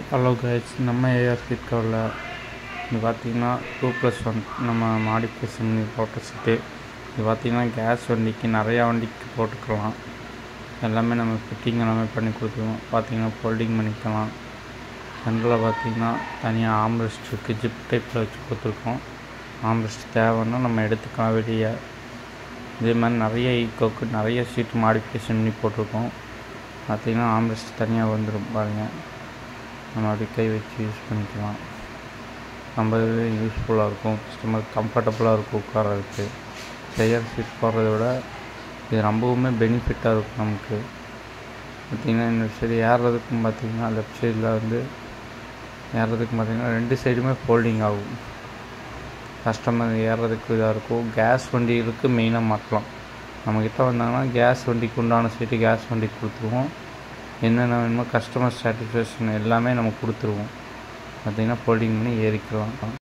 Hello guys, நம்ம AR seat கவரில் இது பார்த்திங்கன்னா 2+1 நம்ம மாடிஃபிகேஷன் போட்ட சீட்டு. இது பார்த்திங்கன்னா கேஸ் வண்டிக்கு நிறையா வண்டிக்கு போட்டுக்கலாம். எல்லாமே நம்ம ஃபிட்டிங் எல்லாமே பண்ணி கொடுத்துருவோம். பார்த்திங்கன்னா ஃபோல்டிங் பண்ணிக்கலாம். சென்டரில் பார்த்திங்கன்னா தனியாக ஆம்ரெஸ்ட் இருக்குது, ஜிப் டைப்பில் வச்சு கொடுத்துருக்கோம். ஆம்ரெஸ்ட் தேவைன்னா நம்ம எடுத்துக்கலாம் வெளியே. இதே மாதிரி நிறைய ஈக்கோக்கு நிறைய சீட்டு மாடிஃபிகேஷன் பண்ணி போட்டிருக்கோம். பார்த்திங்கன்னா ஆம்ரெஸ்ட் தனியாக வந்துடும் பாருங்கள். நம்ம அப்படி கை வச்சு யூஸ் பண்ணிக்கலாம். ரொம்பவே யூஸ்ஃபுல்லாக இருக்கும். கஸ்டமர் கம்ஃபர்டபுளாக இருக்கும் உட்காரதுக்கு. சேர் சீட் போடுறத விட இது ரொம்பவுமே பெனிஃபிட்டாக இருக்கும் நமக்கு. பார்த்திங்கன்னா இந்த சைடு ஏறுறதுக்கும் பார்த்திங்கன்னா லெஃப்ட் சைடில் வந்து ஏறுறதுக்கும் பார்த்திங்கன்னா 2 சைடுமே ஃபோல்டிங் ஆகும். கஸ்டமர் ஏறுறதுக்கு இதாக இருக்கும். கேஸ் வண்டிகளுக்கு மெயினாக மாற்றலாம். நம்மக்கிட்ட வந்தாங்கன்னா கேஸ் வண்டிக்கு உண்டான சீட்டு கேஸ் வண்டிக்கு கொடுத்துருவோம். என்னென்ன வேணுமோ கஸ்டமர் சாட்டிஸ்ஃபேக்ஷன் எல்லாமே நம்ம கொடுத்துருவோம். பார்த்திங்கன்னா ஃபோல்டிங் பண்ணி ஏறிக்கலாம்.